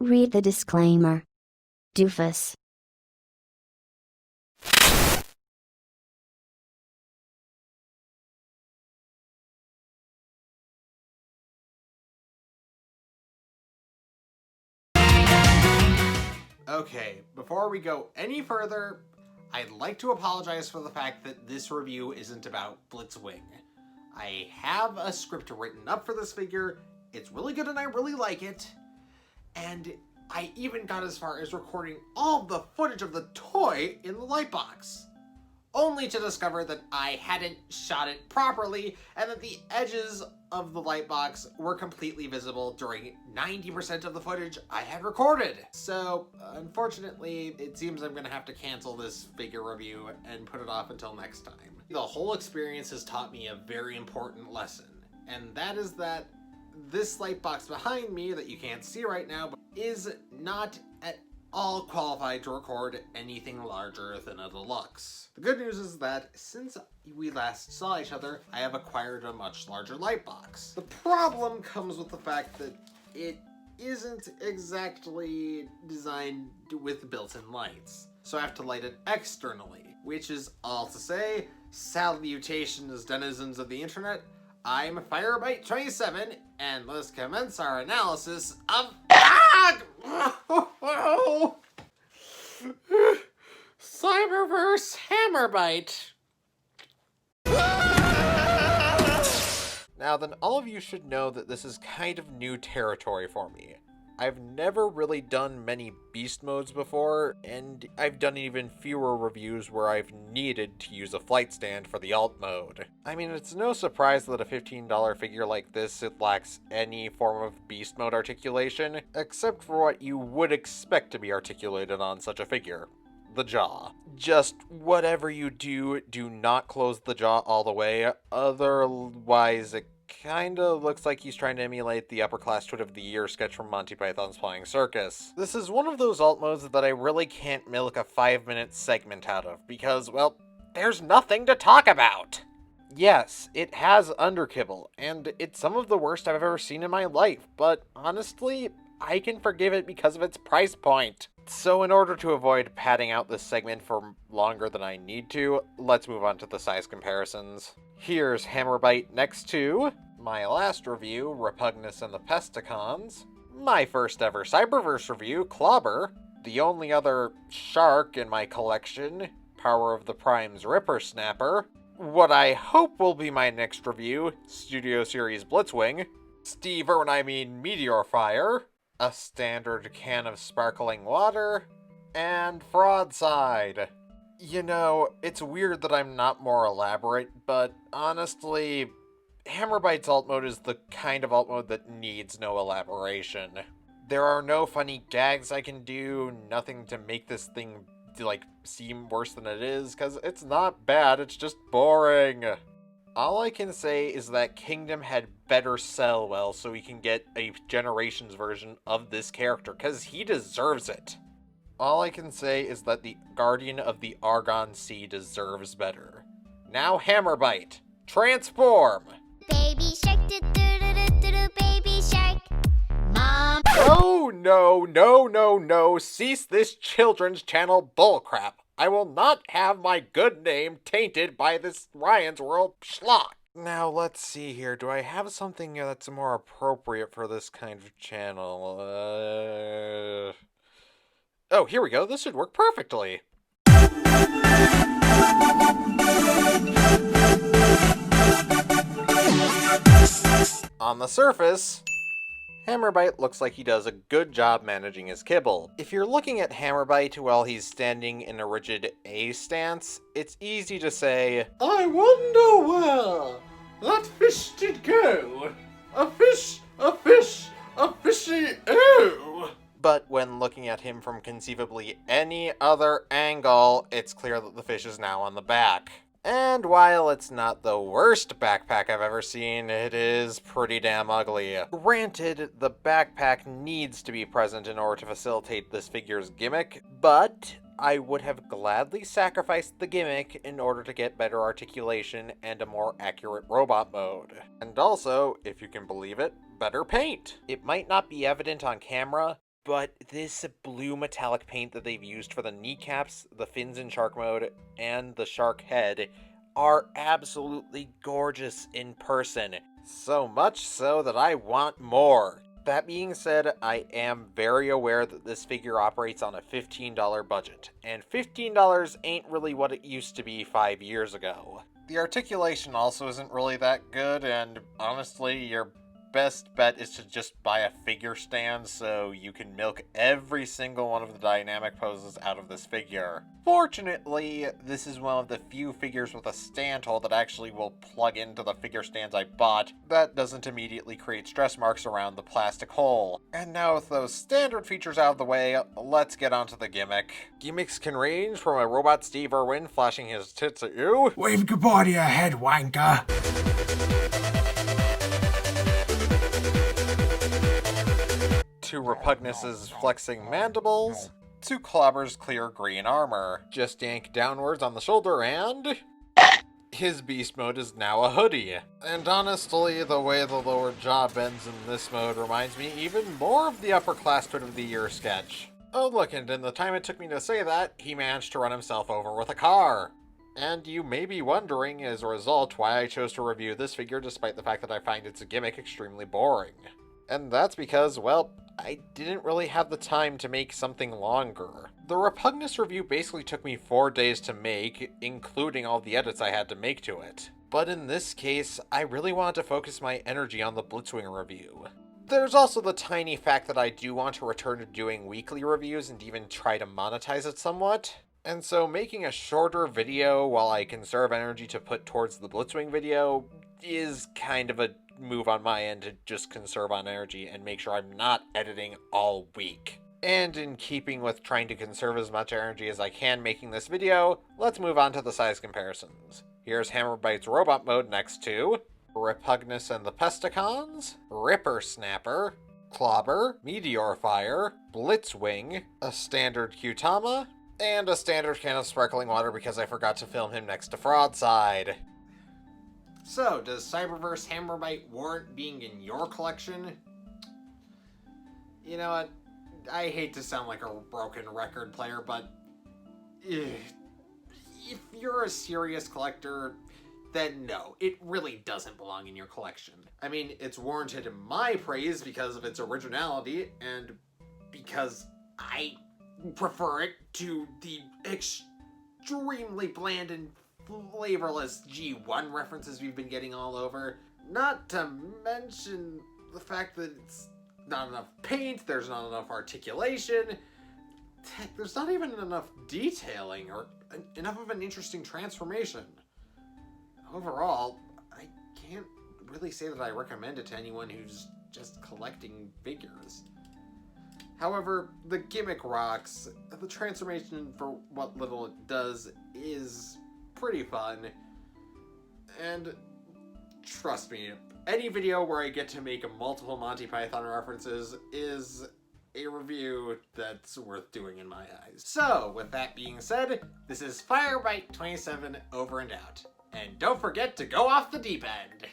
Read the disclaimer. Doofus. Okay, before we go any further, I'd like to apologize for the fact that this review isn't about Blitzwing. I have a script written up for this figure, it's really good and I really like it, and I even got as far as recording all the footage of the toy in the lightbox. Only to discover that I hadn't shot it properly and that the edges of the lightbox were completely visible during 90% of the footage I had recorded. So, unfortunately, it seems I'm gonna have to cancel this figure review and put it off until next time. The whole experience has taught me a very important lesson, and that is that this lightbox behind me that you can't see right now is not at all qualified to record anything larger than a deluxe. The good news is that since we last saw each other, I have acquired a much larger lightbox. The problem comes with the fact that it isn't exactly designed with built-in lights, so I have to light it externally, which is all to say, salutations denizens of the internet, I'm Firebyte27, and let's commence our analysis of Cyberverse Hammerbyte. Now then, all of you should know that this is kind of new territory for me. I've never really done many beast modes before, and I've done even fewer reviews where I've needed to use a flight stand for the alt mode. I mean, it's no surprise that a $15 figure like this, it lacks any form of beast mode articulation, except for what you would expect to be articulated on such a figure. The jaw. Just whatever you do, do not close the jaw all the way, otherwise it kinda looks like he's trying to emulate the upper class twit of the year sketch from Monty Python's Flying Circus. This is one of those alt modes that I really can't milk a 5-minute segment out of, because, well, there's nothing to talk about! Yes, it has underkibble, and it's some of the worst I've ever seen in my life, but honestly, I can forgive it because of its price point. So in order to avoid padding out this segment for longer than I need to, let's move on to the size comparisons. Here's Hammerbyte next to my last review, Repugnus and the Pesticons, my first ever Cyberverse review, Clobber, the only other shark in my collection, Power of the Prime's Ripper Snapper, what I hope will be my next review, Studio Series Blitzwing, Meteor Fire, a standard can of sparkling water, and Broadside. You know, it's weird that I'm not more elaborate, but honestly, Hammerbyte's alt mode is the kind of alt mode that needs no elaboration. There are no funny gags I can do, nothing to make this thing, seem worse than it is, because it's not bad, it's just boring. All I can say is that Kingdom had better sell well so we can get a Generations version of this character, because he deserves it. All I can say is that the Guardian of the Argon Sea deserves better. Now Hammerbyte, transform! Baby shark, do do do do do do, baby shark. Mom. Oh no, cease this children's channel bullcrap. I will not have my good name tainted by this Ryan's World schlock. Now, let's see here. Do I have something that's more appropriate for this kind of channel? Oh, here we go. This should work perfectly. On the surface, Hammerbyte looks like he does a good job managing his kibble. If you're looking at Hammerbyte while he's standing in a rigid A stance, it's easy to say, I wonder where that fish did go. A fish, a fishy, ew. But when looking at him from conceivably any other angle, it's clear that the fish is now on the back. And while it's not the worst backpack I've ever seen, it is pretty damn ugly. Granted, the backpack needs to be present in order to facilitate this figure's gimmick, but I would have gladly sacrificed the gimmick in order to get better articulation and a more accurate robot mode. And also, if you can believe it, better paint. It might not be evident on camera, but this blue metallic paint that they've used for the kneecaps, the fins in shark mode, and the shark head are absolutely gorgeous in person. So much so that I want more. That being said, I am very aware that this figure operates on a $15 budget, and $15 ain't really what it used to be 5 years ago. The articulation also isn't really that good, and honestly, your best bet is to just buy a figure stand so you can milk every single one of the dynamic poses out of this figure. Fortunately, this is one of the few figures with a stand hole that actually will plug into the figure stands I bought. That doesn't immediately create stress marks around the plastic hole. And now with those standard features out of the way, let's get onto the gimmick. Gimmicks can range from a robot Steve Irwin flashing his tits at you. Wave goodbye to your head, wanker. To Repugnus's flexing mandibles, to Clobber's clear green armor. Just yank downwards on the shoulder and... his beast mode is now a hoodie. And honestly, the way the lower jaw bends in this mode reminds me even more of the upper class Twit of the Year sketch. Oh look, and in the time it took me to say that, he managed to run himself over with a car. And you may be wondering, as a result, why I chose to review this figure despite the fact that I find its gimmick extremely boring. And that's because, well, I didn't really have the time to make something longer. The Repugnus review basically took me 4 days to make, including all the edits I had to make to it. But in this case, I really wanted to focus my energy on the Blitzwing review. There's also the tiny fact that I do want to return to doing weekly reviews and even try to monetize it somewhat. And so making a shorter video while I conserve energy to put towards the Blitzwing video is kind of a move on my end to just conserve on energy and make sure I'm not editing all week. And in keeping with trying to conserve as much energy as I can making this video, let's move on to the size comparisons. Here's Hammerbyte's robot mode next to Repugnus and the Pesticons, Ripper Snapper, Clobber, Meteor Fire, Blitzwing, a standard Qtama, and a standard can of sparkling water because I forgot to film him next to Frodside. So, does Cyberverse Hammerbyte warrant being in your collection? You know what? I hate to sound like a broken record player, but if you're a serious collector, then no, it really doesn't belong in your collection. I mean, it's warranted in my praise because of its originality, and because I prefer it to the extremely bland and flavorless G1 references we've been getting all over. Not to mention the fact that it's not enough paint, there's not enough articulation, heck, there's not even enough detailing or enough of an interesting transformation. Overall, I can't really say that I recommend it to anyone who's just collecting figures. However, the gimmick rocks. The transformation, for what little it does, is pretty fun. And trust me, any video where I get to make multiple Monty Python references is a review that's worth doing in my eyes. So, with that being said, this is Firebite 27 over and out. And don't forget to go off the deep end.